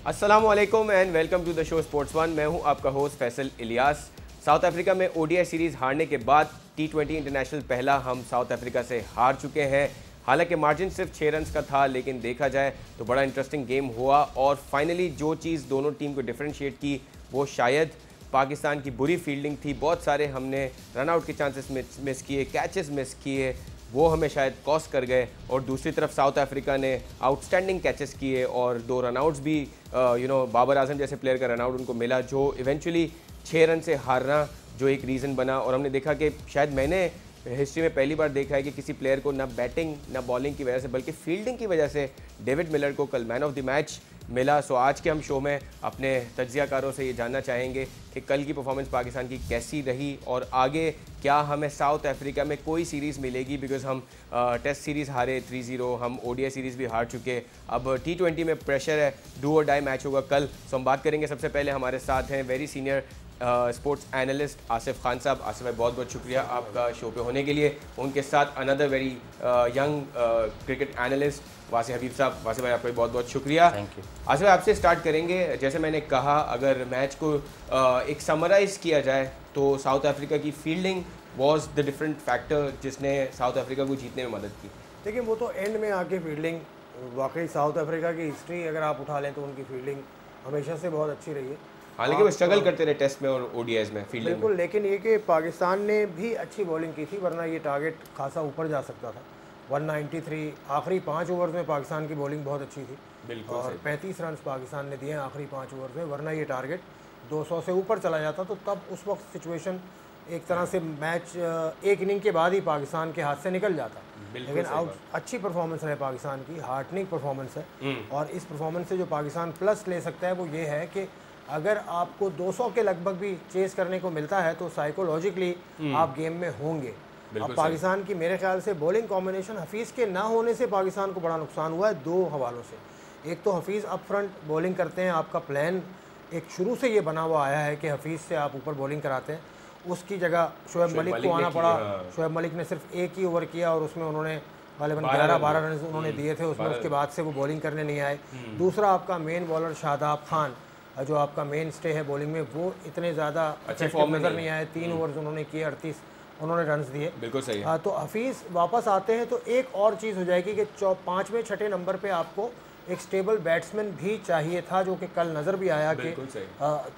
अस्सलामुअलैकुम and welcome to the show Sports One. मैं हूं आपका host Faisal Ilyas. South Africa में ओडीआई सीरीज़ हारने के बाद T20 इंटरनेशनल पहला हम साउथ अफ्रीका से हार चुके हैं। हालांकि मार्जिन सिर्फ 6 रन्स का था, लेकिन देखा जाए तो बड़ा इंटरेस्टिंग गेम हुआ और फाइनली जो चीज़ दोनों टीम को डिफरेंशिएट की वो शायद पाकिस्तान की बुरी फील्डिंग थी। बहुत सारे हमने रन आउट के चांसेस मिस किए, कैचेस मिस किए, वो हमें शायद कॉस्ट कर गए। और दूसरी तरफ साउथ अफ्रीका ने आउटस्टैंडिंग कैचेस किए और 2 रनआउट्स भी बाबर आजम जैसे प्लेयर का रनआउट उनको मिला, जो इवेंचुअली 6 रन से हारना जो एक रीज़न बना। और हमने देखा कि शायद मैंने हिस्ट्री में पहली बार देखा है कि किसी प्लेयर को ना बैटिंग ना बॉलिंग की वजह से बल्कि फील्डिंग की वजह से डेविड मिलर को कल मैन ऑफ द मैच मिला। सो आज के हम शो में अपने तज्जियाकारों से ये जानना चाहेंगे कि कल की परफॉर्मेंस पाकिस्तान की कैसी रही और आगे क्या हमें साउथ अफ्रीका में कोई सीरीज़ मिलेगी, बिकॉज हम टेस्ट सीरीज़ हारे 3-0, हम ओडीआई सीरीज़ भी हार चुके। अब T20 में प्रेशर है, डू और डाई मैच होगा कल। सो हम बात करेंगे। सबसे पहले हमारे साथ हैं very senior sports analyst Asif Khan साहब। आसिफ भाई बहुत बहुत शुक्रिया आपका शो पे होने के लिए। उनके साथ another very young cricket analyst Wasif Habib साहब। वासिफ भाई आपका बहुत बहुत शुक्रिया। Thank you. आसिफ भाई आपसे स्टार्ट करेंगे। जैसे मैंने कहा, अगर मैच को एक समराइज़ किया जाए तो साउथ अफ्रीका की fielding was the different factor जिसने साउथ अफ्रीका को जीतने में मदद की। देखिए, वो तो एंड में आके फील्डिंग, वाकई साउथ अफ्रीका की हिस्ट्री अगर आप उठा लें तो उनकी फील्डिंग हमेशा से बहुत अच्छी रही है। हालांकि वो स्ट्रगल करते रहे टेस्ट में और ओडीआईज में फील्डिंग बिल्कुल, लेकिन ये कि पाकिस्तान ने भी अच्छी बॉलिंग की थी, वरना ये टारगेट खासा ऊपर जा सकता था। 193 आखिरी 5 ओवर में पाकिस्तान की बॉलिंग बहुत अच्छी थी। बिल्कुल और 35 रन पाकिस्तान ने दिए आखिरी 5 ओवर में, वरना ये टारगेट 200 से ऊपर चला जाता। तो तब उस वक्त सिचुएशन एक तरह से मैच एक इनिंग के बाद ही पाकिस्तान के हाथ से निकल जाता। लेकिन अच्छी परफॉर्मेंस है पाकिस्तान की, हार्टनिंग परफॉर्मेंस है। और इस परफॉर्मेंस से जो पाकिस्तान प्लस ले सकता है वो ये है कि अगर आपको 200 के लगभग भी चेस करने को मिलता है तो साइकोलॉजिकली आप गेम में होंगे। अब पाकिस्तान की मेरे ख्याल से बॉलिंग कॉम्बिनेशन हफीज़ के ना होने से पाकिस्तान को बड़ा नुकसान हुआ है 2 हवालों से। एक तो हफीज़ अप फ्रंट बॉलिंग करते हैं, आपका प्लान एक शुरू से ये बना हुआ आया है कि हफीज़ से आप ऊपर बॉलिंग कराते हैं। उसकी जगह शोएब मलिक को आना पड़ा। शोएब मलिक ने सिर्फ एक ही ओवर किया और उसमें उन्होंने गालिबन 11-12 रन उन्होंने दिए थे उसमें। उसके बाद से वो बॉलिंग करने नहीं आए। दूसरा, आपका मेन बॉलर शादाब खान जो आपका मेन स्टे है बॉलिंग में, वो इतने ज़्यादा अच्छे फॉर्म नज़र नहीं आए। 3 ओवर्स उन्होंने किए, 38 उन्होंने रन्स दिए। बिल्कुल सही है। तो हफीज़ वापस आते हैं तो एक और चीज़ हो जाएगी कि 5वें 6ठे नंबर पे आपको एक स्टेबल बैट्समैन भी चाहिए था, जो कि कल नज़र भी आया कि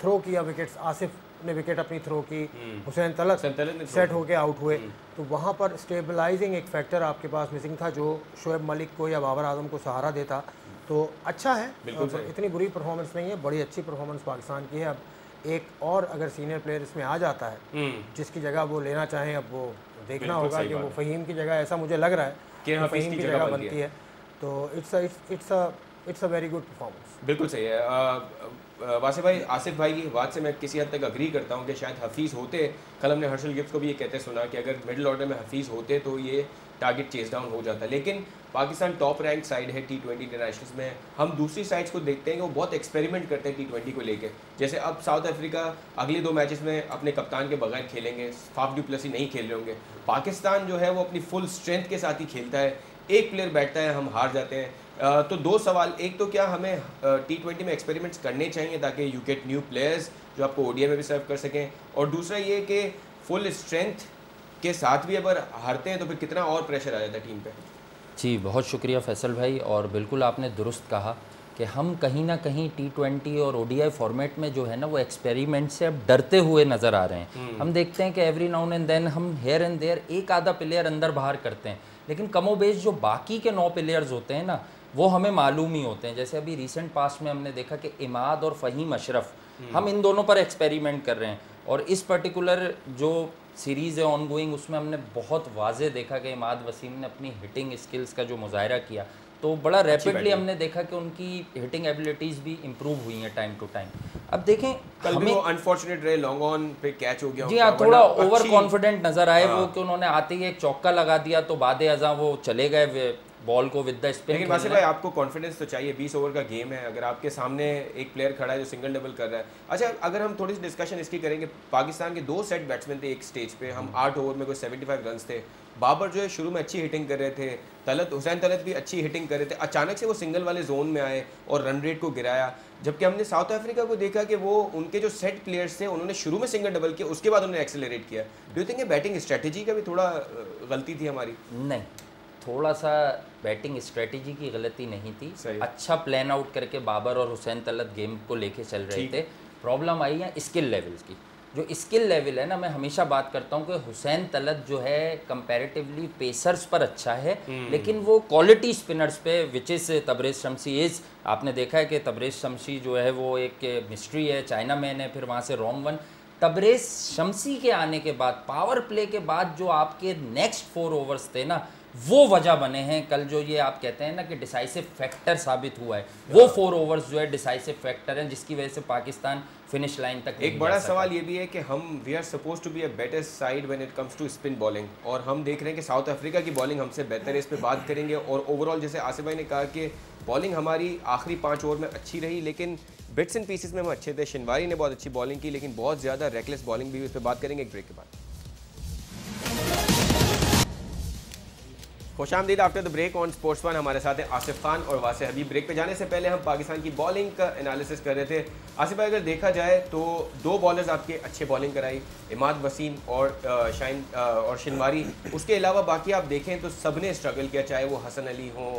थ्रो किया विकेट्स, आसिफ ने विकेट अपनी थ्रो की, हुसैन तलत सेट होके आउट हुए। तो वहाँ पर स्टेबलाइजिंग एक फैक्टर आपके पास मिसिंग था जो शोएब मलिक को या बाबर आजम को सहारा देता। तो अच्छा है, इतनी बुरी परफॉर्मेंस नहीं है, बड़ी अच्छी परफॉर्मेंस पाकिस्तान की है। अब एक और अगर सीनियर प्लेयर इसमें आ जाता है जिसकी जगह वो लेना चाहें, अब वो देखना होगा कि वो फ़हीम की जगह, ऐसा मुझे लग रहा है कि फ़हीम की जगह बनती है। तो it's a very good performance. बिल्कुल सही है। वासिफ भाई, आसिफ भाई की बात से मैं किसी हद तक अग्री करता हूँ कि शायद हफीज़ होते, कल हमने हर्षल गिब्स को भी ये कहते सुना कि अगर मिडिल ऑर्डर में हफीज़ होते तो ये टारगेट चेस डाउन हो जाता। लेकिन पाकिस्तान टॉप रैंक साइड है T20 इंटरनेशनल्स में। हम दूसरी साइड्स को देखते हैं कि वो बहुत एक्सपेरिमेंट करते हैं T20 को लेके। जैसे अब साउथ अफ्रीका अगले 2 मैचेस में अपने कप्तान के बगैर खेलेंगे, फाफ डू प्लेसी नहीं खेल रहे होंगे। पाकिस्तान जो है वो अपनी फुल स्ट्रेंथ के साथ ही खेलता है, एक प्लेयर बैठता है, हम हार जाते हैं। तो 2 सवाल, एक तो क्या हमें T20 में एक्सपेरिमेंट्स करने चाहिए ताकि यू गेट न्यू प्लेयर्स जो आपको ओडीआई में भी सर्व कर सकें, और दूसरा ये कि फुल स्ट्रेंथ के साथ भी अगर हारते हैं तो फिर कितना और प्रेशर आ जाता है टीम पे। जी, बहुत शुक्रिया फैसल भाई। और बिल्कुल आपने दुरुस्त कहा कि हम कहीं ना कहीं T20 और ओडीआई फॉर्मेट में जो है ना वो एक्सपेरिमेंट से अब डरते हुए नज़र आ रहे हैं। हम देखते हैं कि एवरी नाउ एंड देन हम हेयर एंड देयर एक आधा प्लेयर अंदर बाहर करते हैं, लेकिन कमोबेश जो बाकी के 9 प्लेयर्स होते हैं ना वो हमें मालूम ही होते हैं। जैसे अभी रिसेंट पास्ट में हमने देखा कि इमाद और फ़हीम अशरफ, हम इन दोनों पर एक्सपेरिमेंट कर रहे हैं। और इस पर्टिकुलर जो सीरीज़ है ऑनगोइंग, उसमें हमने बहुत वाज़े देखा कि इमाद वसीम ने अपनी हिटिंग स्किल्स का जो मुजाहरा किया, तो बड़ा रैपिडली हमने देखा कि उनकी हिटिंग एबिलिटीज़ भी इम्प्रूव हुई हैं टाइम टू टाइम। अब देखें, कल भी वो अनफॉर्चुनेट रहे, लॉन्ग ऑन पे कैच हो गया। जी हाँ, थोड़ा ओवर कॉन्फिडेंट नज़र आए वो कि उन्होंने आते ही एक चौका लगा दिया तो बाद अज़ां वो चले गए बॉल को विद द स्पिन। लेकिन वासिफ भाई आपको कॉन्फिडेंस तो चाहिए, 20 ओवर का गेम है, अगर आपके सामने एक प्लेयर खड़ा है जो सिंगल डबल कर रहा है। अच्छा, अगर हम थोड़ी सी डिस्कशन इसकी करेंगे, पाकिस्तान के 2 सेट बैट्समैन थे एक स्टेज पे, हम 8 ओवर में कोई 75 रन थे। बाबर जो है शुरू में अच्छी हिटिंग कर रहे थे, हुसैन तलत भी अच्छी हिटिंग कर रहे थे, अचानक से वो सिंगल वाले जोन में आए और रन रेट को गिराया। जबकि हमने साउथ अफ्रीका को देखा कि वो उनके जो सेट प्लेयर्स थे उन्होंने शुरू में सिंगल डबल किया, उसके बाद उन्होंने एक्सेलरेट किया। Do you think batting strategy का भी थोड़ा गलती थी हमारी? नहीं, थोड़ा सा बैटिंग स्ट्रेटजी की गलती नहीं थी, अच्छा प्लान आउट करके बाबर और हुसैन तलत गेम को लेके चल रहे थे। प्रॉब्लम आई है स्किल लेवल्स की। जो स्किल लेवल है ना, मैं हमेशा बात करता हूँ कि हुसैन तलत जो है कंपैरेटिवली पेसर्स पर अच्छा है, लेकिन वो क्वालिटी स्पिनर्स पे, which is Tabraiz Shamsi is, आपने देखा है कि तबरेज़ शम्सी जो है वो एक मिस्ट्री है, चाइना मैन है, फिर वहाँ से रोंग वन। तबरेज़ शम्सी के आने के बाद, पावर प्ले के बाद जो आपके नेक्स्ट 4 ओवर्स थे ना, वो वजह बने हैं कल, जो ये आप कहते हैं ना कि डिसाइसिव फैक्टर साबित हुआ है। वो 4 ओवर्स जो है डिसाइसिव फैक्टर हैं, जिसकी वजह से पाकिस्तान फिनिश लाइन तक एक बड़ा सवाल ये भी है कि हम we are suppose to be a better side when it comes to spin bowling, और हम देख रहे हैं कि साउथ अफ्रीका की बॉलिंग हमसे बेहतर है। इस पर बात करेंगे। और ओवरऑल जैसे आसिफ भाई ने कहा कि बॉलिंग हमारी आखिरी 5 ओवर में अच्छी रही, लेकिन बिट्स एंड पीसेस में हम अच्छे थे। शिनवारी ने बहुत अच्छी बॉलिंग की, लेकिन बहुत ज़्यादा रेकलेस बॉलिंग भी। इस पर बात करेंगे एक ब्रेक के बाद। खुशामदीद after the break on Sports One. हमारे साथ है आसिफ खान और वासे हबीब। ब्रेक पे जाने से पहले हम पाकिस्तान की बॉलिंग का एनालिसिस कर रहे थे। आसिफ भाई, अगर देखा जाए तो 2 बॉलर्स आपके अच्छे बॉलिंग कराई, इमाद वसीम और शाइन और शिनवारी। उसके अलावा बाकी आप देखें तो सब ने स्ट्रगल किया, चाहे वो हसन अली हों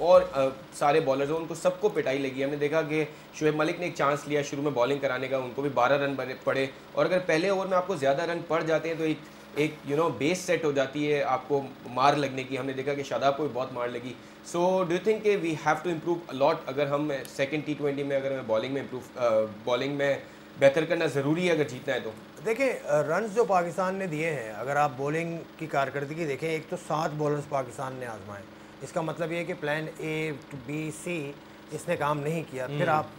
और सारे बॉलर्स हों, उनको सबको पिटाई लगी। हमने देखा कि शुएब मलिक ने एक चांस लिया शुरू में बॉलिंग कराने का, उनको भी 12 रन पड़े। और अगर पहले ओवर में आपको ज़्यादा रन पड़ जाते हैं तो एक बेस सेट हो जाती है आपको मार लगने की। हमने देखा कि शादाब को भी बहुत मार लगी। सो डू यू थिंक कि we have to improve a lot, अगर हम सेकंड T20 में, अगर हमें बॉलिंग में बेहतर करना ज़रूरी है अगर जीतना है तो? देखिए, रन्स जो पाकिस्तान ने दिए हैं, अगर आप बॉलिंग की कारकर्दगी देखें, एक तो 7 बॉलर्स पाकिस्तान ने आजमाए। इसका मतलब ये है कि प्लान A, B, C इसने काम नहीं किया, फिर आप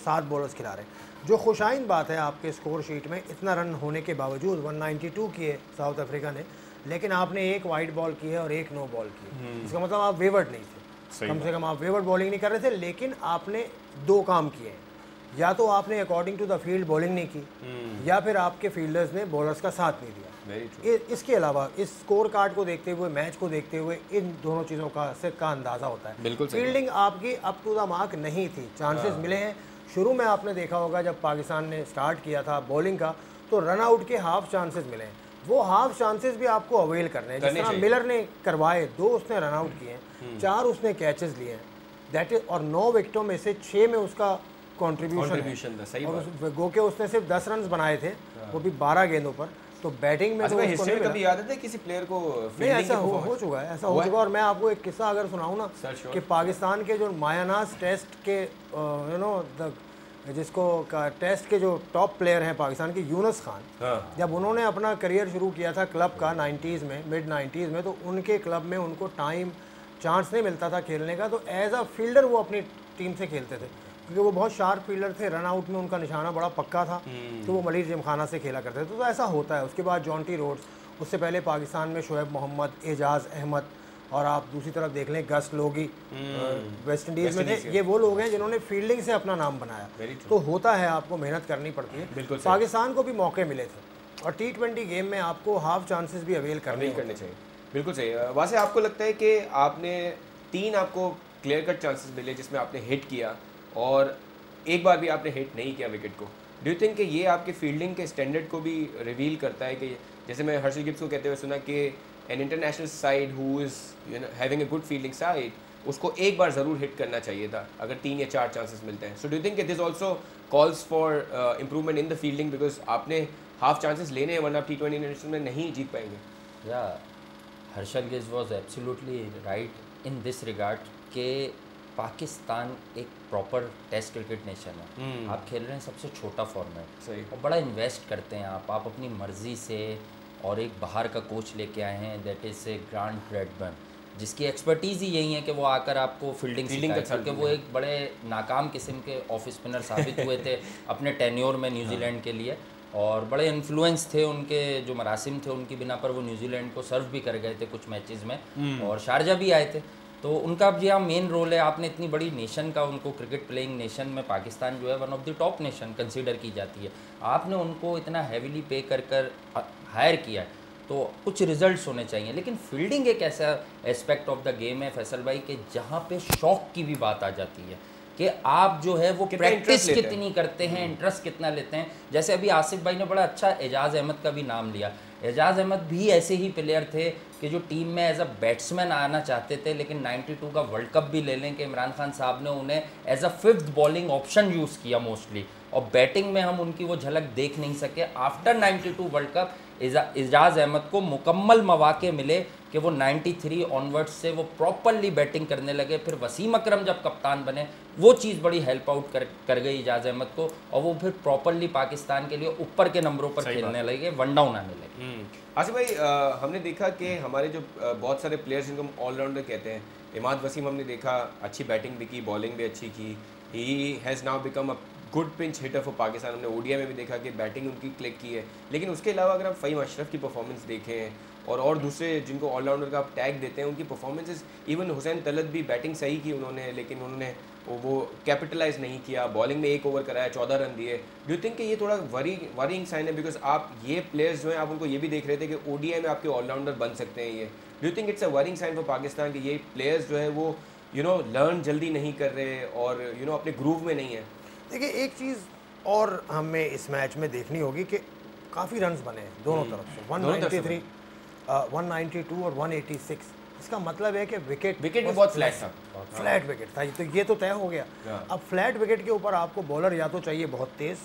7 बॉलर्स खिला रहे हैं। जो खुशाइन बात है, आपके स्कोर शीट में इतना रन होने के बावजूद 192 किए साउथ अफ्रीका ने, लेकिन आपने 1 वाइड बॉल की है और 1 नो बॉल की है। इसका मतलब आप वेवर्ड नहीं थे, कम से कम आप वेवर्ड बॉलिंग नहीं कर रहे थे, लेकिन आपने 2 काम किए हैं। या तो आपने according to the field bowling नहीं की, या फिर आपके फील्डर्स ने बॉलर्स का साथ नहीं दिया। इसके अलावा इस स्कोर कार्ड को देखते हुए, मैच को देखते हुए, इन दोनों चीज़ों का अंदाज़ा होता है। बिल्कुल फील्डिंग आपकी अप टू द मार्क नहीं थी, चांसेस मिले हैं। शुरू में आपने देखा होगा जब पाकिस्तान ने स्टार्ट किया था बॉलिंग का, तो रन आउट के हाफ चांसेस मिले हैं। वो हाफ चांसेस भी आपको अवेल करने हैं, जिस तरह मिलर ने करवाए, 2 उसने रन आउट किए हैं, 4 उसने कैचेस लिए हैं, दैट इज, और 9 विकेटों में से 6 में उसका कंट्रीब्यूशन था। और गो के उसने सिर्फ 10 रन बनाए थे, वो भी 12 गेंदों पर। तो बैटिंग में तो उसको नहीं मिला। कभी याद है किसी प्लेयर को? नहीं, ऐसा हो चुका है, ऐसा हो चुका। और मैं आपको एक किस्सा अगर सुनाऊँ ना, कि पाकिस्तान के जो मायानाज टेस्ट के जिसको टेस्ट के जो टॉप प्लेयर हैं पाकिस्तान के, यूनुस खान, जब उन्होंने अपना करियर शुरू किया था क्लब का 90s में, मिड 90s में, तो उनके क्लब में उनको चांस नहीं मिलता था खेलने का, तो एज अ फील्डर वो अपनी टीम से खेलते थे, क्योंकि वो बहुत शार्प फील्डर थे। रन आउट में उनका निशाना बड़ा पक्का था, तो वो मलिक जिमखाना से खेला करते थे। तो ऐसा होता है। उसके बाद जॉन्टी रोड्स, उससे पहले पाकिस्तान में शोएब मोहम्मद, एजाज अहमद, और आप दूसरी तरफ देख लें गस्ट लोगी वेस्ट इंडीज़ में थे। ये वो लोग हैं जिन्होंने फील्डिंग से अपना नाम बनाया। तो होता है, आपको मेहनत करनी पड़ती है। पाकिस्तान को भी मौके मिले थे, और T20 गेम में आपको हाफ चांसेस भी अवेल करने चाहिए। बिल्कुल सही। वैसे आपको लगता है कि आपने 3 आपको क्लियर कट चांसेस मिले जिसमें आपने हिट किया, और एक बार भी आपने हिट नहीं किया विकेट को। डू यू थिंक कि ये आपके फील्डिंग के स्टैंडर्ड को भी रिवील करता है? कि जैसे मैं हर्षल गिब्स को कहते हुए सुना कि an international side who is having a good fielding side, उसको एक बार ज़रूर हिट करना चाहिए था अगर 3 या 4 चांसेस मिलते हैं। सो do you think this also calls for improvement in the fielding, because आपने हाफ चांसेस लेने हैं, वरना आप T20 इंटरनेशनल में नहीं जीत पाएंगे? या Herschelle Gibbs was absolutely right in this regard कि पाकिस्तान एक प्रॉपर टेस्ट क्रिकेट नेशन है। आप खेल रहे हैं सबसे छोटा फॉर्मेट, सही, और बड़ा इन्वेस्ट करते हैं आप अपनी मर्ज़ी से, और एक बाहर का कोच लेके आए हैं, दैट इज़ ए ग्रांट रेडबर्न, जिसकी एक्सपर्टीज़ ही यही है कि वो आकर आपको फील्डिंग सिखाए, क्योंकि वो एक बड़े नाकाम किस्म के ऑफ स्पिनर साबित हुए थे अपने टेन्योर में न्यूजीलैंड के लिए, और बड़े इन्फ्लुएंस थे उनके, जो मरासिम थे उनकी बिना पर वो न्यूजीलैंड को सर्व भी कर गए थे कुछ मैचेस में, और शारजा भी आए थे। तो उनका अब यह मेन रोल है। आपने इतनी बड़ी नेशन का, उनको क्रिकेट प्लेइंग नेशन में पाकिस्तान जो है one of the top nation consider की जाती है, आपने उनको इतना हैवीली पे कर हायर किया है, तो कुछ रिजल्ट्स होने चाहिए। लेकिन फील्डिंग एक ऐसा एस्पेक्ट ऑफ द गेम है फैसल भाई कि जहाँ पे शौक की भी बात आ जाती है कि आप जो है वो प्रैक्टिस कितनी करते हैं, इंटरेस्ट कितना लेते हैं। जैसे अभी आसिफ भाई ने बड़ा अच्छा एजाज़ अहमद का भी नाम लिया। एजाज़ अहमद भी ऐसे ही प्लेयर थे कि जो टीम में एज अ बैट्समैन आना चाहते थे, लेकिन 92 का वर्ल्ड कप भी ले लें कि इमरान खान साहब ने उन्हें as a 5th bowling option use किया मोस्टली, और बैटिंग में हम उनकी वो झलक देख नहीं सके। After 92 World Cup Ijaz Ahmed को मुकम्मल मौके मिले कि वो 93 ऑनवर्ड्स से वो प्रॉपरली बैटिंग करने लगे। फिर वसीम अकरम जब कप्तान बने, वो चीज़ बड़ी हेल्प आउट कर गई एजाज़ अहमद को, और वो फिर प्रॉपरली पाकिस्तान के लिए ऊपर के नंबरों पर खेलने लगे, वन डाउन आने लगे। आसिफ भाई, हमने देखा कि हमारे जो बहुत सारे प्लेयर्स जिनको हम ऑलराउंडर कहते हैं, इमाद वसीम हमने देखा अच्छी बैटिंग भी की, बॉलिंग भी अच्छी की, he has now become a good pinch hitter for Pakistan. हमने ओडीआई में भी देखा कि बैटिंग उनकी क्लिक की है। लेकिन उसके अलावा अगर हम फ़हीम अशरफ की परफॉर्मेंस देखें और दूसरे जिनको ऑलराउंडर का आप टैग देते हैं, उनकी परफॉर्मेंसेस, इवन हुसैन तलत भी बैटिंग सही की उन्होंने, लेकिन उन्होंने वो कैपिटलाइज नहीं किया। बॉलिंग में 1 ओवर कराया, 14 रन दिए। डू यू थिंक कि ये थोड़ा वरीइंग साइन है? बिकॉज आप ये प्लेयर्स जो हैं, आप उनको ये भी देख रहे थे कि ओडीआई में आपके ऑलराउंडर बन सकते हैं। ये do you think it's a worrying sign for Pakistan कि ये प्लेयर्स जो है वो लर्न जल्दी नहीं कर रहे और अपने ग्रूव में नहीं है? देखिए, एक चीज़ और हमें इस मैच में देखनी होगी कि काफ़ी रन्स बने हैं दोनों तरफ से, 193, 192 और 186। इसका मतलब है कि विकेट भी बहुत फ्लैट था, फ्लैट विकेट था। तो ये तो तय हो गया। अब फ्लैट विकेट के ऊपर आपको बॉलर या तो चाहिए बहुत तेज़,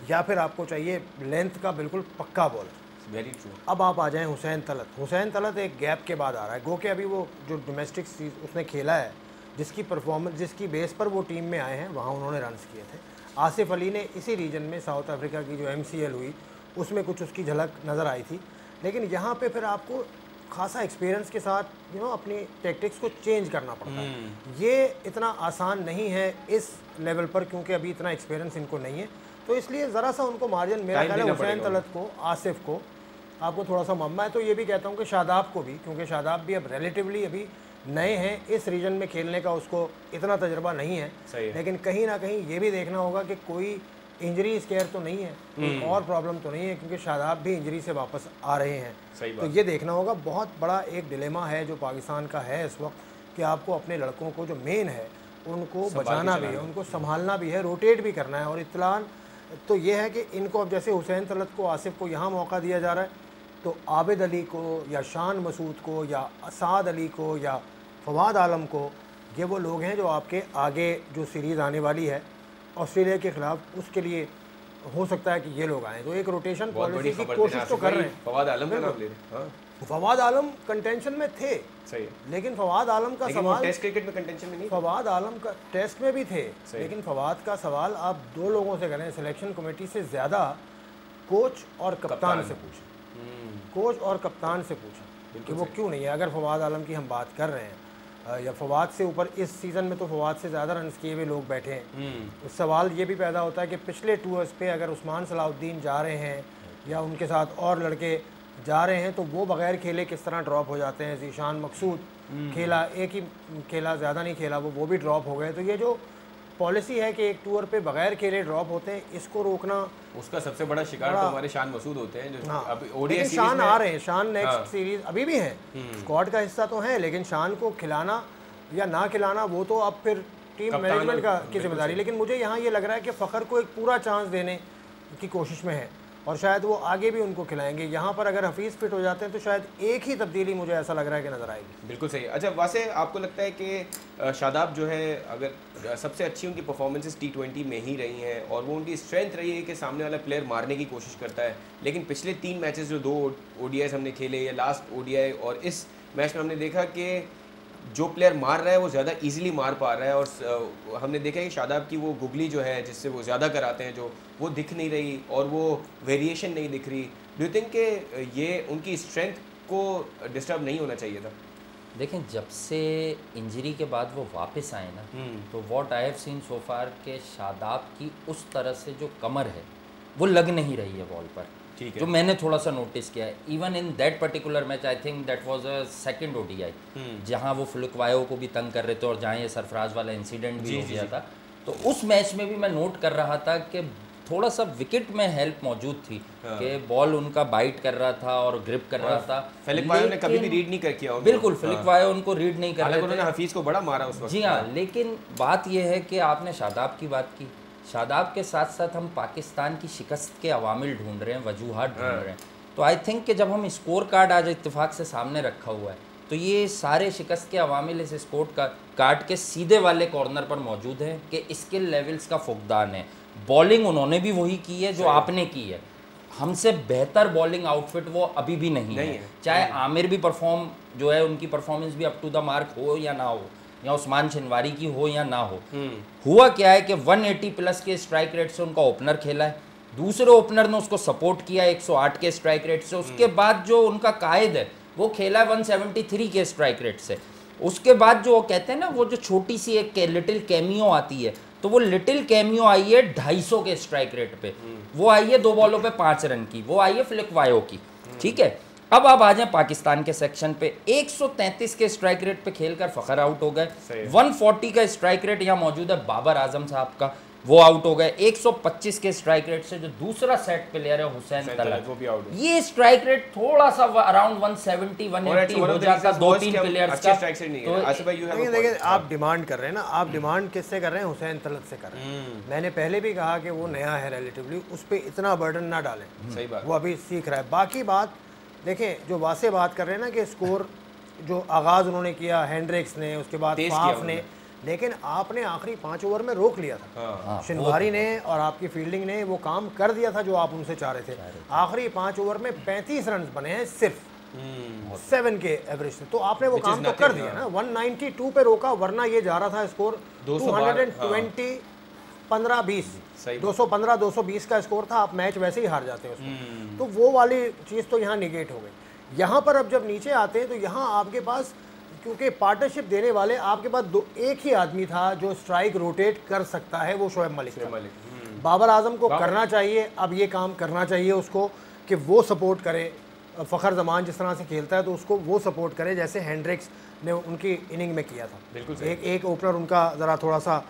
या फिर आपको चाहिए लेंथ का बिल्कुल पक्का बॉलर। Very true. अब आप आ जाएं हुसैन तलत। हुसैन तलत एक गैप के बाद आ रहा है, गो के अभी वो जो डोमेस्टिक सीरीज उसने खेला है, जिसकी परफॉर्मेंस, जिसकी बेस पर वो टीम में आए हैं, वहाँ उन्होंने रन्स किए थे। आसिफ अली ने इसी रीजन में साउथ अफ्रीका की जो MCL हुई उसमें कुछ उसकी झलक नज़र आई थी। लेकिन यहाँ पे फिर आपको खासा एक्सपीरियंस के साथ अपनी टैक्टिक्स को चेंज करना पड़ता है। ये इतना आसान नहीं है इस लेवल पर, क्योंकि अभी इतना एक्सपीरियंस इनको नहीं है। तो इसलिए ज़रा सा उनको मार्जिन, मेरा ख्याल है हुसैन तलत को, आसिफ को आपको थोड़ा सा मम्मा है। तो ये भी कहता हूँ कि शादाब को भी, क्योंकि शादाब भी अब रिलेटिवली अभी नए हैं, इस रीजन में खेलने का उसको इतना तजर्बा नहीं है। लेकिन कहीं ना कहीं ये भी देखना होगा कि कोई इंजरी स्केयर तो नहीं है, कोई और प्रॉब्लम तो नहीं है, क्योंकि शादाब भी इंजरी से वापस आ रहे हैं। तो ये देखना होगा। बहुत बड़ा एक डिलेमा है जो पाकिस्तान का है इस वक्त, कि आपको अपने लड़कों को जो मेन है उनको बचाना भी है, उनको संभालना भी है, रोटेट भी करना है। और इत्तलान तो ये है कि इनको अब जैसे हुसैन तलत को, आसिफ को यहाँ मौका दिया जा रहा है, तो आबिद अली को या शान मसूद को या असाद अली को या फवाद आलम को, ये वो लोग हैं जो आपके आगे जो सीरीज़ आने वाली है ऑस्ट्रेलिया के खिलाफ, उसके लिए हो सकता है कि ये लोग आएँ। तो एक रोटेशन पॉलिसी की कोशिश तो कर रहे हैं। फवाद आलम का नाम ले रहे हैं। फवाद आलम कंटेंशन में थे, सही है, लेकिन फवाद आलम का सवाल टेस्ट क्रिकेट में कंटेंशन में नहीं। फवाद आलम का टेस्ट में भी थे, लेकिन फवाद का सवाल आप 2 लोगों से करें, सिलेक्शन कमेटी से ज़्यादा कोच और कप्तान से पूछें। कोच और कप्तान से पूछें कि वो क्यों नहीं है। अगर फवाद आलम की हम बात कर रहे हैं, या फवाद से ऊपर इस सीज़न में तो फवाद से ज़्यादा रन किए हुए लोग बैठे हैं। सवाल ये भी पैदा होता है कि पिछले टूर्स पे अगर उस्मान सलाउद्दीन जा रहे हैं या उनके साथ और लड़के जा रहे हैं, तो वो बगैर खेले किस तरह ड्रॉप हो जाते हैं। ज़ीशान मकसूद खेला, एक ही खेला, ज़्यादा नहीं खेला, वो भी ड्रॉप हो गए। तो ये जो पॉलिसी है कि एक टूर पे बगैर खेले ड्रॉप होते हैं, इसको रोकना, उसका सबसे बड़ा शिकार तो हमारे शान मसूद होते हैं जो अब ओडीआई सीरीज शान आ रहे हैं। शान नेक्स्ट सीरीज अभी भी हैं, स्क्वाड का हिस्सा तो हैं, लेकिन शान को खिलाना या ना खिलाना वो तो अब फिर टीम मैनेजमेंट की जिम्मेदारी। लेकिन मुझे यहाँ ये लग रहा है कि फ़खर को एक पूरा चांस देने की कोशिश में है, और शायद वो आगे भी उनको खिलाएंगे। यहाँ पर अगर हफीज़ फिट हो जाते हैं तो शायद एक ही तब्दीली मुझे ऐसा लग रहा है कि नज़र आएगी। बिल्कुल सही। अच्छा वासे, आपको लगता है कि शादाब जो है, अगर सबसे अच्छी उनकी परफॉर्मेंसेस T20 में ही रही हैं और वो उनकी स्ट्रेंथ रही है कि सामने वाला प्लेयर मारने की कोशिश करता है, लेकिन पिछले 3 मैचेस जो 2 ODIs हमने खेले, या लास्ट ODI और इस मैच में हमने देखा कि जो प्लेयर मार रहा है वो ज़्यादा इजीली मार पा रहा है। और हमने देखा है कि शादाब की वो गुगली जो है जिससे वो ज़्यादा कराते हैं, जो वो दिख नहीं रही और वो वेरिएशन नहीं दिख रही। डू यू थिंक कि ये उनकी स्ट्रेंथ को डिस्टर्ब नहीं होना चाहिए था? देखें, जब से इंजरी के बाद वो वापस आए ना, तो व्हाट आई हैव सीन सो फार के शादाब की उस तरह से जो कमर है वो लग नहीं रही है बॉल पर। ठीक है। जो मैंने थोड़ा सा नोटिस किया है। Even in that particular match I think that was a second ODI, जहां वो फ्लुकवायो को भी तंग कर रहे थे और जहां ये सरफराज वाला इंसिडेंट भी हो गया था। तो उस मैच में भी मैं नोट कर रहा था कि थोड़ा सा विकेट में हेल्प मौजूद थी, कि बॉल उनका बाइट कर रहा था और ग्रिप कर रहा था। फिलिक्वायो ने कभी भी रीड नहीं कर किया। बिल्कुल, फिलिक्वायो उनको रीड नहीं कर रहे थे। उन्होंने हफीज को बड़ा मारा उस वक्त। जी हाँ, लेकिन बात यह है कि आपने शादाब की बात की, शादाब के साथ साथ हम पाकिस्तान की शिकस्त के अवामिल ढूंढ रहे हैं, वजूहात ढूंढ रहे हैं। तो आई थिंक कि जब हम स्कोर कार्ड आज इत्तेफाक से सामने रखा हुआ है, तो ये सारे शिकस्त के अवामिल इस स्कोर कार्ड के सीधे वाले कॉर्नर पर मौजूद हैं कि स्किल लेवल्स का फुकदान है। बॉलिंग उन्होंने भी वही की है जो आपने की है। हमसे बेहतर बॉलिंग आउटफिट वो अभी भी नहीं है। चाहे आमिर भी परफॉर्म जो है, उनकी परफॉर्मेंस भी अप टू द मार्क हो या ना हो, या उस्मान शनवारी की हो या ना हो, हुआ क्या है कि 180 प्लस के स्ट्राइक रेट से उनका ओपनर खेला है, दूसरे ओपनर ने उसको सपोर्ट किया 108 के स्ट्राइक रेट से। उसके बाद जो उनका कायद है वो खेला है 173 के स्ट्राइक रेट से। उसके बाद जो वो कहते हैं ना, वो जो छोटी सी एक लिटिल कैमियो आती है, तो वो लिटिल कैमियो आई है 250 के स्ट्राइक रेट पे। वो आई है 2 बॉलों पे 5 रन की, वो आई है फ्लिकवायो की। ठीक है, अब आप आ जाए पाकिस्तान के सेक्शन पे। 133 के स्ट्राइक रेट पे खेलकर फखर आउट हो गए। 140 का स्ट्राइक रेट यहाँ मौजूद है बाबर आजम साहब का, वो आउट हो गए। 125 के स्ट्राइक रेट से जो दूसरा सेट प्लेयर है हुसैन तलत, वो भी आउट। ये स्ट्राइक रेट थोड़ा सा अराउंड 170 180 हो जाता 2-3 प्लेयर्स का। तो देखिए, आप डिमांड कर रहे हैं ना, आप डिमांड किससे कर रहे हैं? हुसैन तलत से कर रहे हैं। मैंने पहले भी कहा कि वो नया है रिलेटिवली, उस पर इतना बर्डन ना डालें। सही बात, वो अभी सीख रहा है। बाकी बात देखें, जो वासे बात कर रहे हैं ना कि स्कोर जो आगाज़ उन्होंने किया हेंड्रिक्स ने, उसके बाद फाफ ने, लेकिन आपने आखिरी 5 ओवर में रोक लिया था। शनवारी ने और आपकी फील्डिंग ने वो काम कर दिया था जो आप उनसे चाह रहे थे। आखिरी 5 ओवर में 35 रन बने हैं सिर्फ 7 के एवरेज से, तो आपने वो काम तो कर दिया ना। 192 पे रोका, वरना ये जा रहा था स्कोर 220 15-20 215 220 का स्कोर था। आप मैच वैसे ही हार जाते हैं उसमें। तो वो वाली चीज़ तो यहाँ निगेट हो गई। यहाँ पर अब जब नीचे आते हैं तो यहाँ आपके पास, क्योंकि पार्टनरशिप देने वाले आपके पास एक ही आदमी था जो स्ट्राइक रोटेट कर सकता है, वो शोएब मलिक। बाबर आजम को करना चाहिए, अब ये काम करना चाहिए उसको कि वो सपोर्ट करे। फ़खर जमान जिस तरह से खेलता है तो उसको वो सपोर्ट करे, जैसे हेंड्रिक्स ने उनकी इनिंग में किया था। बिल्कुल एक ओपनर उनका ज़रा थोड़ा सा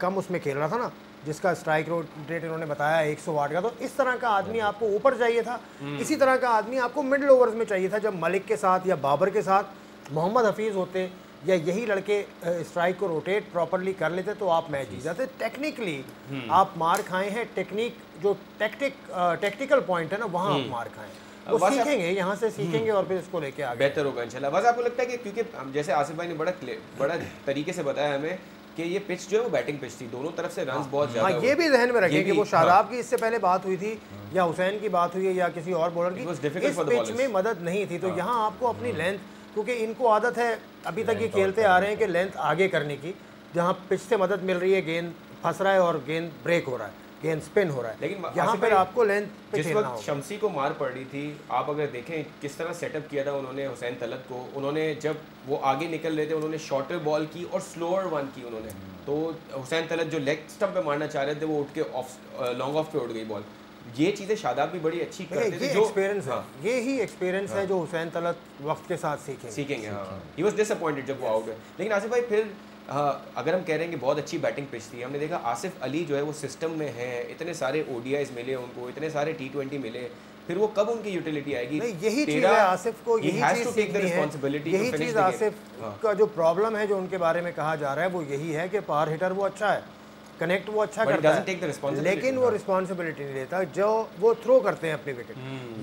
कम उसमें खेल रहा था ना, जिसका स्ट्राइक रेट इन्होंने बताया 108 का। तो इस तरह का आदमी आपको ऊपर चाहिए था। इसी तरह का आदमी आपको मिडिल ओवर्स में चाहिए था। जब मलिक के साथ या बाबर के साथ मोहम्मद हफीज़ होते या यही लड़के स्ट्राइक को रोटेट प्रॉपरली कर लेते तो आप मैच जीत जाते। टेक्निकली आप मार खाए हैं, टेक्निक जो टेक्टिकल पॉइंट है ना, वहाँ आप मार खाए हैं। वो सीखेंगे, यहाँ से सीखेंगे और फिर इसको लेके आगे बेहतर होगा इंशाल्लाह। बस आपको लगता है कि क्योंकि जैसे आसिफ भाई ने बड़ा तरीके से बताया हमें कि ये पिच जो है वो बैटिंग पिच थी, दोनों तरफ से रन्स बहुत ज्यादा। हाँ, ये भी ध्यान में रखें कि वो शादाब की इससे पहले बात हुई थी या हुसैन की बात हुई है या किसी और बॉलर की, इस पिच में मदद नहीं थी। तो यहाँ आपको अपनी लेंथ, क्योंकि इनको आदत है अभी तक ये खेलते आ रहे हैं कि लेंथ आगे करने की, जहाँ पिच से मदद मिल रही है, गेंद फंस रहा है और गेंद ब्रेक हो रहा है, गेंद स्पिन हो रहा है। लेकिन यहाँ पर आपको लेंथ पे जिस वक्त शम्सी को मार पड़ रही थी, आप अगर देखें किस तरह सेटअप किया था उन्होंने हुसैन तलत को। उन्होंने जब वो आगे निकल रहे थे उन्होंने शॉर्टर बॉल की और स्लोअर वन की उन्होंने। तो हुसैन तलत जो लेग स्टंप पे मारना चाह रहे थे वो उठ के लॉन्ग ऑफ पे उड़ गई बॉल। ये चीज़ें शादाब भी बड़ी अच्छी करते थे। जो एक्सपीरियंस है, ये ही एक्सपीरियंस है जो हुसैन तलत वक्त के साथ सीखेंगे। हाँ, ही वाज डिसअपॉइंटेड जब वो आउट हुए। लेकिन आसिफ भाई फिर अगर हम कह रहे हैं कि बहुत अच्छी बैटिंग पिच थी, हमने देखा आसिफ अली जो है वो सिस्टम में है, इतने सारे ओडीआईज मिले उनको, इतने सारे T20 मिले, फिर वो कब उनकी यूटिलिटी आएगी? यही चीज़ है आसिफ को, यही चीज़ आसिफ का जो प्रॉब्लम है जो उनके बारे में कहा जा रहा है वो यही है कि पावर हिटर वो अच्छा है, कनेक्ट वो अच्छा करता है, लेकिन वो रिस्पॉन्सिबिलिटी नहीं लेता। जो वो थ्रो करते हैं अपनी विकेट,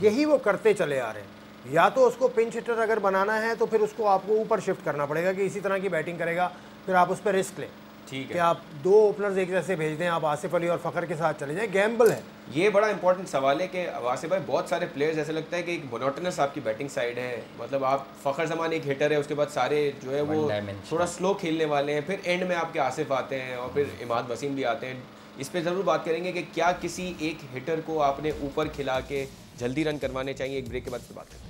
यही वो करते चले आ रहे हैं। या तो उसको पिंच हिटर अगर बनाना है तो फिर उसको आपको ऊपर शिफ्ट करना पड़ेगा कि इसी तरह की बैटिंग करेगा, फिर आप उस पर रिस्क लें। ठीक है कि आप 2 ओपनर्स एक जैसे भेज दें, आप आसिफ अली और फ़खर के साथ चले जाएं, गैम्बल है। ये बड़ा इंपॉर्टेंट सवाल है कि आसिफ भाई बहुत सारे प्लेयर्स ऐसे लगता है कि एक मोनोटोनस आपकी बैटिंग साइड है। मतलब आप फ़खर जमान एक हिटर है, उसके बाद सारे जो है वो थोड़ा स्लो खेलने वाले हैं, फिर एंड में आपके आसिफ आते हैं और फिर इमाद वसीम भी आते हैं। इस पर ज़रूर बात करेंगे कि क्या किसी एक हिटर को आपने ऊपर खिला के जल्दी रन करवाने चाहिए। एक ब्रेक के बाद फिर बात करेंगे।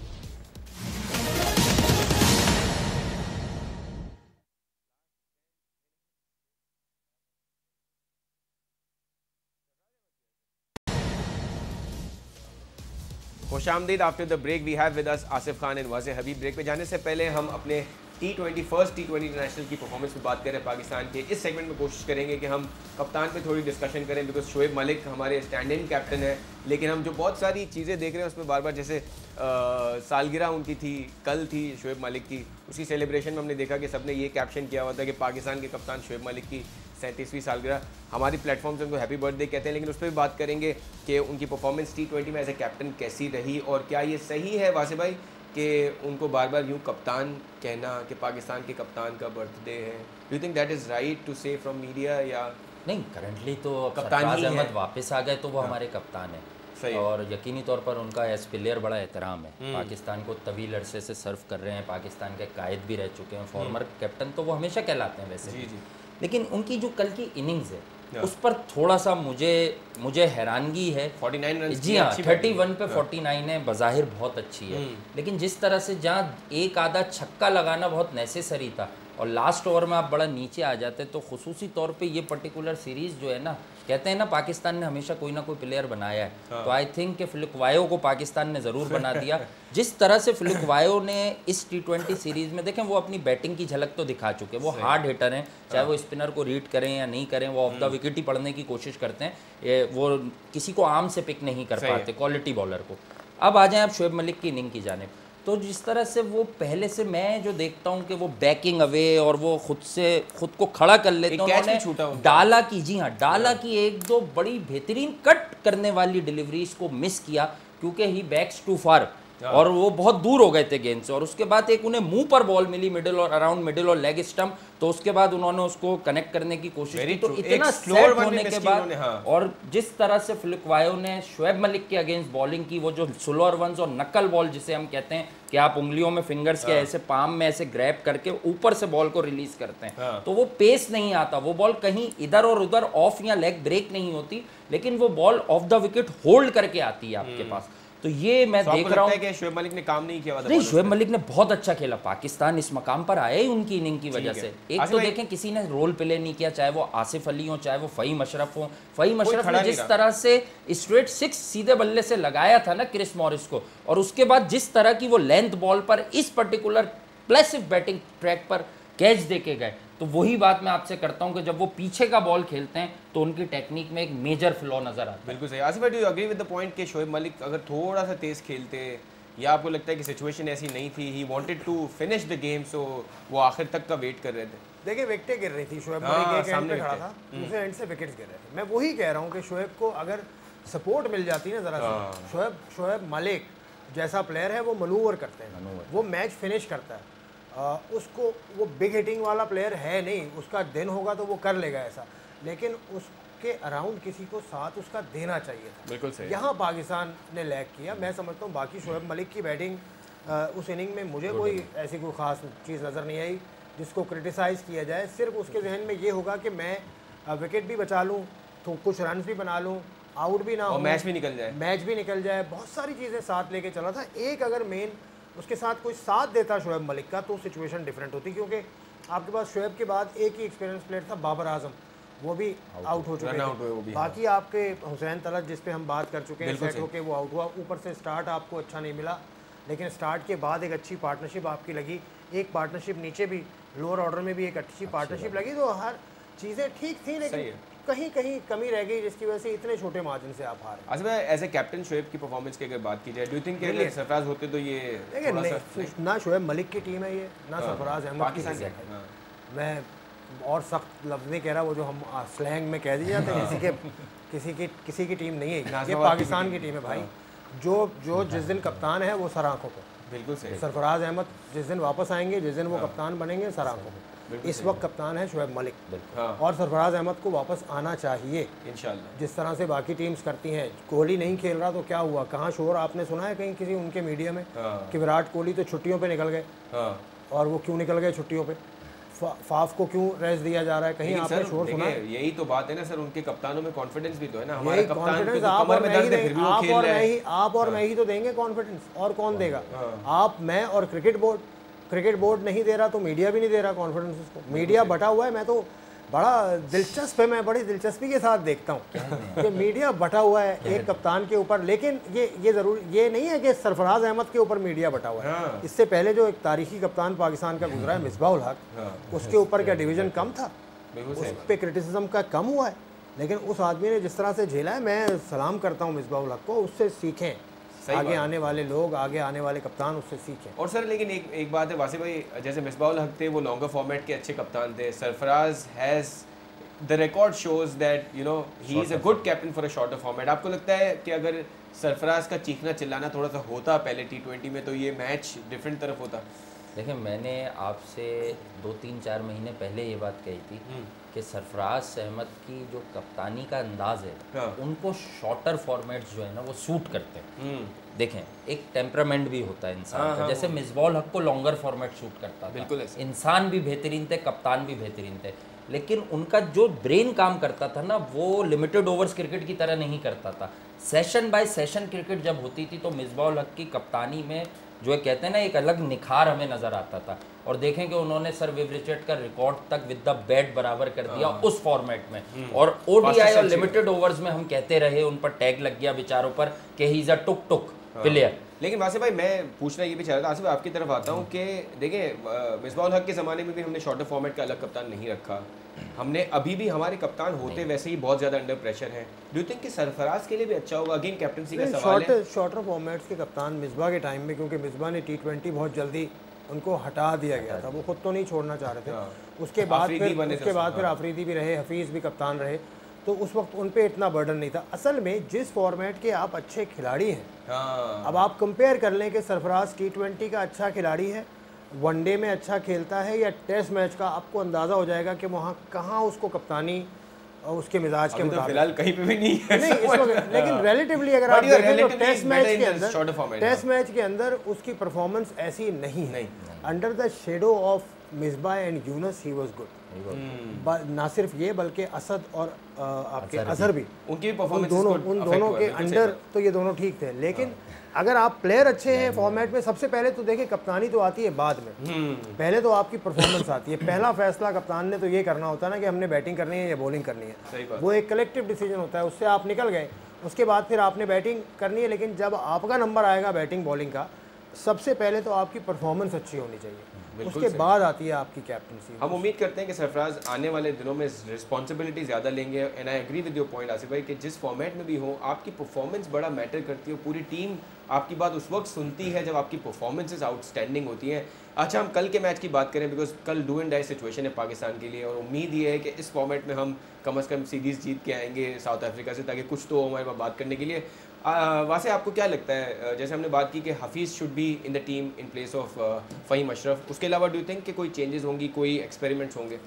खुशामदीद। After the break we have with us Asif Khan and Wasay Habib. Break पे जाने से पहले हम अपने फर्स्ट टी20 इंटरनेशनल की परफॉर्मेंस पे बात करें पाकिस्तान के। इस सेगमेंट में कोशिश करेंगे कि हम कप्तान पे थोड़ी डिस्कशन करें, बिकॉज शोएब मलिक हमारे स्टैंड इन कैप्टन है, लेकिन हम जो बहुत सारी चीज़ें देख रहे हैं उसमें बार बार, जैसे सालगिरह उनकी थी, कल थी शोएब मलिक की, उसी सेलिब्रेशन में हमने देखा कि सबने ये कैप्शन किया हुआ था कि पाकिस्तान के कप्तान शोएब मलिक की 37वीं सालगिरह। हमारी प्लेटफॉर्म से उनको हैप्पी बर्थडे कहते हैं, लेकिन उस पर भी बात करेंगे कि उनकी परफॉर्मेंस टी20 में एज ए कैप्टन कैसी रही, और क्या ये सही है वासे भाई कि उनको बार बार यूँ कप्तान कहना कि पाकिस्तान के कप्तान का बर्थडे है। Do you think that is right to say from media, या नहीं? करंटली तो कप्तान सरफराज ही अहमद है। वापस आ गए तो वो हमारे कप्तान है, और यकीनी तौर पर उनका एज प्लेयर बड़ा एहतराम है। पाकिस्तान को तवील अरसे से सर्व कर रहे हैं, पाकिस्तान के कायद भी रह चुके हैं, फॉर्मर कैप्टन तो वो हमेशा कहलाते हैं वैसे। जी जी। लेकिन उनकी जो कल की इनिंग्स है उस पर थोड़ा सा मुझे हैरानगी है। 49 रन, जी हाँ, 31 पे 49 है, बज़ाहिर बहुत अच्छी है, लेकिन जिस तरह से जहाँ एक आधा छक्का लगाना बहुत नेसेसरी था और लास्ट ओवर में आप बड़ा नीचे आ जाते, तो खुसूसी तौर पे ये पर्टिकुलर सीरीज़ जो है ना, कहते हैं ना पाकिस्तान ने हमेशा कोई ना कोई प्लेयर बनाया है, तो आई थिंक कि फिलिक्वायो को पाकिस्तान ने ज़रूर बना दिया। जिस तरह से फिलिक्वायो ने इस टी20 सीरीज़ में, देखें वो अपनी बैटिंग की झलक तो दिखा चुके हैं, वो हार्ड हिटर हैं, चाहे वो स्पिनर को रीड करें या नहीं करें, वो ऑफ द विकेट ही पढ़ने की कोशिश करते हैं, वो किसी को आम से पिक नहीं कर पाते क्वालिटी बॉलर को। अब आ जाएं आप शोएब मलिक की इनिंग की जानिब, तो जिस तरह से वो पहले से मैं जो देखता हूँ कि वो बैकिंग अवे और वो खुद को खड़ा कर लेते हैं, उन्होंने डाला की, जी हाँ, डाला की एक दो बड़ी बेहतरीन कट करने वाली डिलीवरीज को मिस किया, क्योंकि ही बैक्स टू फार और वो बहुत दूर हो गए थे गेंद से, और उसके बाद एक उन्हें मुंह पर बॉल मिली मिडिल और अराउंड मिडिल और लेग स्टंप, तो उसके बाद उन्होंने उसको कनेक्ट करने की कोशिश की, तो इतना स्लो होने के बाद और जिस तरह से फिलिक्वायो ने शोएब मलिक के अगेंस्ट बॉलिंग की, वो जो स्लोअर वंस और नकल बॉल जिसे हम कहते हैं कि आप उंगलियों में फिंगर्स के ऐसे पाम में ऐसे ग्रैब करके ऊपर से बॉल को रिलीज करते हैं, तो वो पेस नहीं आता, वो बॉल कहीं इधर और उधर ऑफ या लेग ब्रेक नहीं होती, लेकिन वो ball of the wicket hold करके आती है आपके पास। तो ये मैं देख रहा हूँ कि शोएब मलिक ने काम नहीं किया। नहीं, शोएब मलिक ने बहुत अच्छा खेला, पाकिस्तान इस मकाम पर आया ही उनकी इनिंग की वजह से। एक तो देखें किसी ने रोल प्ले नहीं किया, चाहे वो आसिफ अली हो, चाहे वो फ़हीम अशरफ हो। फ़हीम अशरफ ने जिस तरह से स्ट्रेट 6 सीधे बल्ले से लगाया था ना क्रिस मॉरिस को, और उसके बाद जिस तरह की वो लेंथ बॉल पर इस पर्टिकुलर प्लेसिव बैटिंग ट्रैक पर कैच दे के गए, तो वही बात मैं आपसे करता हूं कि जब वो पीछे का बॉल खेलते हैं तो उनकी टेक्निक में एक मेजर फ्लॉ नजर आता है। बिल्कुल सही। आसिफ भाई, do you agree with the point कि शोएब मलिक अगर थोड़ा सा तेज खेलते, या आपको लगता है कि सिचुएशन ऐसी नहीं थी, he wanted to finish the game, so वो आखिर तक का वेट कर रहे थे? देखिए विकेटें गिर रही थी, शोएब मलिक एक एंड पे खड़ा था, दूसरे एंड से विकेट्स गिर रहे थे। मैं वही कह रहा हूँ कि शोएब को अगर सपोर्ट मिल जाती ना ज़रा सी, शोएब मलिक जैसा प्लेयर है वो मनूवर करते हैं, वो मैच फिनिश करता है, उसको वो बिग हिटिंग वाला प्लेयर है नहीं, उसका दिन होगा तो वो कर लेगा ऐसा, लेकिन उसके अराउंड किसी को साथ उसका देना चाहिए था। बिल्कुल सही। यहाँ पाकिस्तान ने लैग किया। मैं समझता हूँ बाकी शोएब मलिक की बैटिंग उस इनिंग में मुझे कोई ऐसी कोई ख़ास चीज़ नज़र नहीं आई जिसको क्रिटिसाइज़ किया जाए। सिर्फ उसके जहन में ये होगा कि मैं विकेट भी बचा लूँ, तो कुछ रन भी बना लूँ, आउट भी ना हो, मैच भी निकल जाए, बहुत सारी चीज़ें साथ लेके चला था। एक अगर मेन उसके साथ कोई साथ देता शोएब मलिक का तो सिचुएशन डिफरेंट होती, क्योंकि आपके पास शोएब के बाद एक ही एक्सपीरियंस प्लेयर था बाबर आजम, वो भी आउट हो चुके थे। बाकी आपके हुसैन तलत जिस पे हम बात कर चुके हैं, सेट होके वो आउट हुआ, ऊपर से स्टार्ट आपको अच्छा नहीं मिला, लेकिन स्टार्ट के बाद एक अच्छी पार्टनरशिप आपकी लगी, एक पार्टनरशिप नीचे भी लोअर ऑर्डर में भी एक अच्छी पार्टनरशिप लगी, तो हर चीज़ें ठीक थी, लेकिन कहीं कहीं कमी रह गई जिसकी वजह से इतने छोटे मार्जिन से आप हारे। अच्छा, एज ए कैप्टन शोएब की परफॉर्मेंस की अगर बात की जाए, डू यू थिंक कि अगर सरफराज होते तो ये ना शोएब मलिक की टीम है ये, ना सरफराज अहमद की है। मैं और सख्त लफ्ज़ नहीं कह रहा, वो जो हम स्लैंग में कह दिए जाते हैं किसी की टीम नहीं है, ये पाकिस्तान की टीम है भाई। जो जिस दिन कप्तान है वो सर आंखों पे, बिल्कुल सही। सरफराज अहमद जिस दिन वापस आएंगे, जिस दिन वो कप्तान बनेंगे, सर आंखों पे। इस वक्त कप्तान है शोएब मलिक, और सरफराज अहमद को वापस आना चाहिए इंशाल्लाह। जिस तरह से बाकी टीम्स करती हैं, कोहली नहीं खेल रहा तो क्या हुआ, कहाँ शोर आपने सुना है कहीं किसी उनके मीडिया में कि विराट कोहली तो छुट्टियों पे निकल गए, और वो क्यों निकल गए छुट्टियों पे, फाफ को क्यों रेस्ट दिया जा रहा है, कहीं आपने शोर सुना है? यही तो बात है ना सर, उनके कप्तानों में कॉन्फिडेंस भी तो है ना। हमारा कॉन्फिडेंस आप और मैं ही तो देंगे कॉन्फिडेंस, और कौन देगा? आप, मैं और क्रिकेट बोर्ड नहीं दे रहा तो मीडिया भी नहीं दे रहा कॉन्फिडेंस उसको। मीडिया बटा हुआ है। मैं तो बड़ा दिलचस्प है, मैं बड़ी दिलचस्पी के साथ देखता हूँ कि मीडिया बटा हुआ है एक कप्तान के ऊपर, लेकिन ये ज़रूर ये नहीं है कि सरफराज अहमद के ऊपर मीडिया बटा हुआ है। इससे पहले जो एक तारीखी कप्तान पाकिस्तान का गुजरा है मिसबाह उल हक, उसके ऊपर क्या डिवीज़न कम था? उस पर क्रिटिसिज्म का कम हुआ है, लेकिन उस आदमी ने जिस तरह से झेला है, मैं सलाम करता हूँ मिसबाह उल हक को। उससे सीखें आगे आने वाले लोग, आगे आने वाले कप्तान उससे सीखें। और सर लेकिन एक बात है वासिफ भाई, जैसे मिसबाह उल हक थे वो लॉन्गर फॉर्मेट के अच्छे कप्तान थे, Sarfaraz has the record shows that you know he is a good captain for a shorter format. आपको लगता है कि अगर सरफराज का चीखना चिल्लाना थोड़ा सा होता पहले T20 में तो ये मैच डिफरेंट तरफ होता? देखिए, मैंने आपसे 2-3-4 महीने पहले ये बात कही थी कि सरफराज अहमद की जो कप्तानी का अंदाज है, उनको शॉर्टर फॉर्मेट्स जो है ना वो सूट करते हैं। देखें, एक टेम्परामेंट भी होता है इंसान का, जैसे मिसबाह उल हक को लॉन्गर फॉर्मेट सूट करता था। बिल्कुल इंसान भी बेहतरीन थे, कप्तान भी बेहतरीन थे, लेकिन उनका जो ब्रेन काम करता था ना वो लिमिटेड ओवर्स क्रिकेट की तरह नहीं करता था। सेशन बाय सेशन क्रिकेट जब होती थी तो मिसबाह उल हक की कप्तानी में जो है कहते हैं ना एक अलग निखार हमें नज़र आता था। और देखें कि उन्होंने सर विव रिचर्ड का रिकॉर्ड तक विद द बैट बराबर कर दिया उस फॉर्मेट में। और ओडीआई और लिमिटेड ओवर्स में हम कहते रहे, उन पर टैग लग गया बेचारों पर कि he is a took took player. लेकिन वासिफ भाई मैं पूछना ये भी चाह रहा था, आसिफ आपकी तरफ आता हूँ कि देखिए मिसबाह उल हक के ज़माने में भी हमने शॉर्टर फॉर्मेट का अलग कप्तान नहीं रखा, हमने अभी भी हमारे कप्तान होते वैसे ही बहुत ज़्यादा अंडर प्रेशर है। डू यू थिंक कि सरफराज के लिए भी अच्छा होगा? अगेन कैप्टनसी का सवाल है। शॉर्टर फॉर्मेट्स के कप्तान मिसबाह के टाइम में, क्योंकि मिसबाह ने T20 बहुत जल्दी उनको हटा दिया गया था, वो खुद तो नहीं छोड़ना चाह रहे थे। उसके बाद फिर आफरीदी भी रहे, हफीज़ भी कप्तान रहे, तो उस वक्त उन पे इतना बर्डन नहीं था। असल में जिस फॉर्मेट के आप अच्छे खिलाड़ी हैं, अब आप कंपेयर कर लें कि सरफराज T20 का अच्छा खिलाड़ी है, वनडे में अच्छा खेलता है या टेस्ट मैच का, आपको अंदाज़ा हो जाएगा कि वहाँ कहाँ उसको कप्तानी उसके मिजाज के मुताबिक फिलहाल कहीं पे भी नहीं है नहीं इस वक्त, लेकिन रिलेटिवली अगर आप देखें तो टेस्ट मैच के अंदर उसकी परफॉर्मेंस ऐसी नहीं है। Under the shadow of Misbah and Yunus he was good. ना सिर्फ ये बल्कि असद और आपके अजहर भी, उनकी परफॉर्मेंस उन दोनों के अंडर तो ये दोनों ठीक थे। लेकिन अगर आप प्लेयर अच्छे हैं फॉर्मेट में, सबसे पहले तो देखिए कप्तानी तो आती है बाद में, पहले तो आपकी परफॉर्मेंस आती है। पहला फैसला कप्तान ने तो ये करना होता है ना कि हमने बैटिंग करनी है या बॉलिंग करनी है, वो एक कलेक्टिव डिसीजन होता है। उससे आप निकल गए, उसके बाद फिर आपने बैटिंग करनी है, लेकिन जब आपका नंबर आएगा बैटिंग बॉलिंग का, सबसे पहले तो आपकी परफॉर्मेंस अच्छी होनी चाहिए, उसके बाद आती है आपकी कैप्टनसी। हम उम्मीद करते हैं कि सरफराज आने वाले दिनों में रिस्पॉन्सिबिलिटी ज़्यादा लेंगे। And I agree with your point Asif भाई कि जिस फॉर्मेट में भी हो आपकी परफॉर्मेंस बड़ा मैटर करती है। पूरी टीम आपकी बात उस वक्त सुनती है जब आपकी परफॉर्मेंसेस आउटस्टैंडिंग होती हैं। अच्छा, हम कल के मैच की बात करें, बिकॉज कल डू एंड डाई सिचुएशन है पाकिस्तान के लिए, और उम्मीद ये है कि इस फॉर्मेट में हम कम से कम सीरीज़ जीत के आएंगे साउथ अफ्रीका से, ताकि कुछ तो हमारे पास बात करने के लिए। वैसे आपको क्या लगता है, जैसे हमने बात की कि Hafeez should be in the team in place of Fahim Ashraf, उसके अलावा डू यू थिंक कि कोई चेंजेस होंगी, कोई एक्सपेरिमेंट्स होंगे?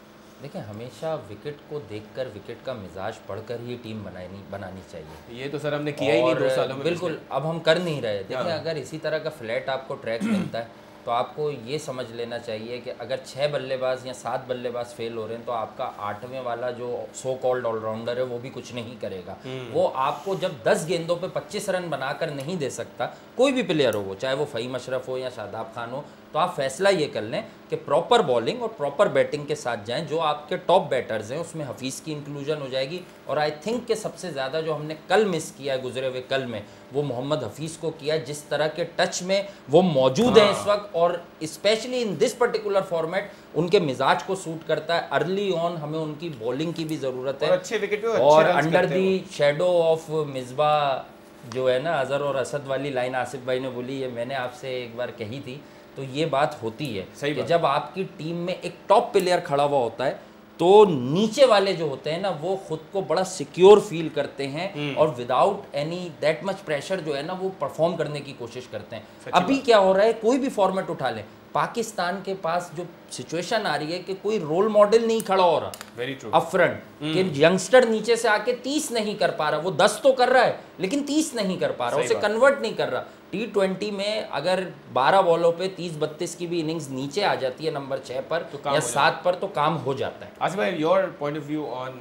देखिए, हमेशा विकेट को देखकर, विकेट का मिजाज पढ़कर ही टीम बनानी चाहिए। ये तो सर हमने किया ही नहीं 2 सालों में। बिल्कुल, अब हम कर नहीं रहे। देखिए, अगर इसी तरह का फ्लैट आपको ट्रैक मिलता है तो आपको ये समझ लेना चाहिए कि अगर 6 बल्लेबाज या 7 बल्लेबाज फेल हो रहे हैं तो आपका 8वें वाला जो सो कॉल्ड ऑलराउंडर है वो भी कुछ नहीं करेगा। वो आपको जब 10 गेंदों पे 25 रन बनाकर नहीं दे सकता, कोई भी प्लेयर हो वो, चाहे वो फ़हीम अशरफ हो या शादाब खान हो, तो आप फैसला ये कर लें कि प्रॉपर बॉलिंग और प्रॉपर बैटिंग के साथ जाएं। जो आपके टॉप बैटर्स हैं उसमें हफीज़ की इंक्लूजन हो जाएगी। और आई थिंक कि सबसे ज़्यादा जो हमने कल मिस किया है गुजरे हुए कल में, वो मोहम्मद हफीज़ को किया। जिस तरह के टच में वो मौजूद हैं इस वक्त, और specially in this particular format उनके मिजाज को सूट करता है। अर्ली ऑन हमें उनकी बॉलिंग की भी ज़रूरत है, अच्छे विकेट पे और under the shadow of Misbah जो है ना, अजहर और असद वाली लाइन आसिफ भाई ने बोली, ये मैंने आपसे एक बार कही थी, तो ये बात होती है कि जब आपकी टीम में एक टॉप प्लेयर खड़ा हुआ होता है तो नीचे वाले जो होते हैं ना वो खुद को बड़ा सिक्योर फील करते हैं और without any that much pressure जो है ना वो परफॉर्म करने की कोशिश करते हैं। अभी क्या हो रहा है, कोई भी फॉर्मेट उठा लें, पाकिस्तान के पास जो सिचुएशन आ रही है कि कोई रोल मॉडल नहीं खड़ा हो रहा अप फ्रंट, कि यंगस्टर नीचे से आके 30 नहीं कर पा रहा, वो 10 तो कर रहा है लेकिन 30 नहीं कर पा रहा, उसे कन्वर्ट नहीं कर रहा। T20 में अगर 12 बॉलों पे 30-32 की भी इनिंग्स नीचे आ जाती है नंबर 6 पर तो या 7 पर, तो काम हो जाता है। आसिफ भाई, your point of view on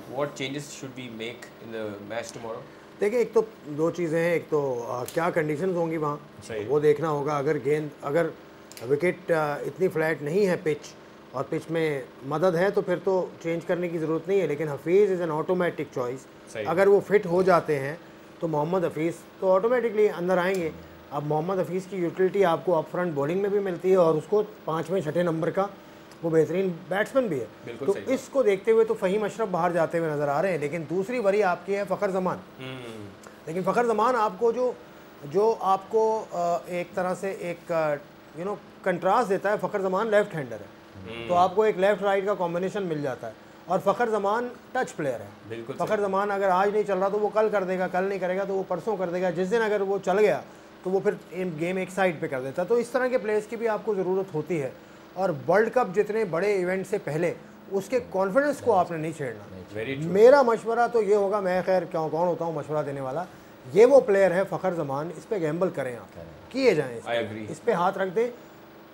what changes should we make in the match tomorrow? देखिए, एक तो 2 चीज़ें हैं, एक तो क्या कंडीशंस होंगी वहाँ वो देखना होगा। अगर विकेट इतनी फ्लैट नहीं है पिच, और पिच में मदद है तो फिर तो चेंज करने की ज़रूरत नहीं है, लेकिन Hafeez is an automatic choice. अगर वो फिट हो जाते हैं तो मोहम्मद हफीज़ तो ऑटोमेटिकली अंदर आएंगे। अब मोहम्मद हफीज़ की यूटिलिटी आपको अप फ्रंट बॉलिंग में भी मिलती है और उसको 5वें 6ठे नंबर का वो बेहतरीन बैट्समैन भी है। तो इसको देखते हुए तो फ़हीम अशरफ बाहर जाते हुए नज़र आ रहे हैं, लेकिन दूसरी वरी आपकी है फ़खर जमान। लेकिन फ़खर जमान आपको जो आपको एक तरह से एक कंट्रास्ट देता है, फ़खर जमान लेफ्ट हैंडर है, तो आपको एक लेफ़्ट राइट का कॉम्बिनेशन मिल जाता है। और फ़खर जमान टच प्लेयर है। फ़खर जमान अगर आज नहीं चल रहा तो वो कल कर देगा, कल नहीं करेगा तो वो परसों कर देगा, जिस दिन अगर वो चल गया तो वो फिर गेम एक साइड पे कर देता है। तो इस तरह के प्लेयर्स की भी आपको ज़रूरत होती है। और वर्ल्ड कप जितने बड़े इवेंट से पहले उसके कॉन्फिडेंस को आपने नहीं छेड़ना। मेरा मशवरा तो ये होगा, मैं खैर कौन होता हूँ मशवरा देने वाला, ये वो प्लेयर है फ़खर जमान, इस पर गैम्बल करें, आप किए जाएँ, इस पर हाथ रख दें।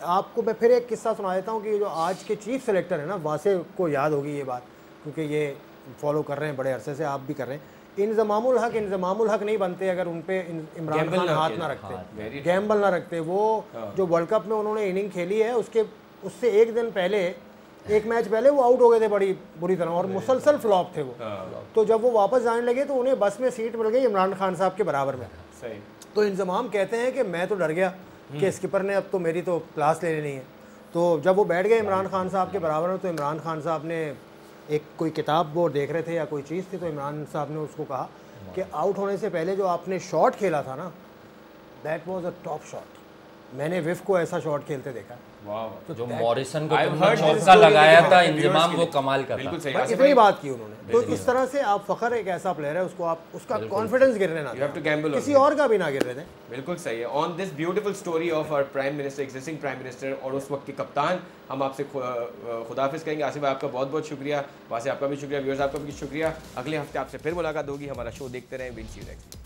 आपको मैं फिर एक किस्सा सुना देता हूँ कि जो आज के चीफ सेलेक्टर है ना, वासे को याद होगी ये बात, क्योंकि ये फॉलो कर रहे हैं बड़े अरसे से, आप भी कर रहे हैं। इंज़मामुल हक नहीं बनते अगर उन पे इमरान खान हाथ ना रखते, गैम्बल ना रखते। वो जो वर्ल्ड कप में उन्होंने इनिंग खेली है उससे एक दिन पहले, एक मैच पहले वो आउट हो गए थे बड़ी बुरी तरह और मुसलसल फ्लॉप थे वो। तो जब वो वापस जाने लगे तो उन्हें बस में सीट मिल गई इमरान खान साहब के बराबर में। तो इंजमाम कहते हैं कि मैं तो डर गया कि स्किपर ने अब तो मेरी तो क्लास ले लेनी है। तो जब वो बैठ गए इमरान खान साहब के बराबर में, तो इमरान खान साहब ने एक कोई किताब वो देख रहे थे या कोई चीज़ थी, तो इमरान साहब ने उसको कहा कि आउट होने से पहले जो आपने शॉट खेला था ना, that was a top shot. मैंने विफ को ऐसा शॉट खेलते देखा। तो जो मॉरिसन को तुमने चौका लगाया था इंजमाम, वो कमाल का था। इतनी बात की उन्होंने। तो इस तरह से आप फ़खर एक ऐसा प्लेयर है, उसको आप उसका कॉन्फिडेंस गिरने ना दें, किसी और का भी ना गिरने दें। बिल्कुल सही है। On this beautiful story of our prime minister, existing prime minister और उस वक्त के कप्तान, हम आपसे खुदाफिज कहेंगे। आसिफ भाई आपका बहुत बहुत शुक्रिया, वासे आपका भी शुक्रिया, व्यूअर्स आपका भी शुक्रिया। अगले हफ्ते आपसे फिर मुलाकात होगी। हमारा शो देखते रहें। Will see you next.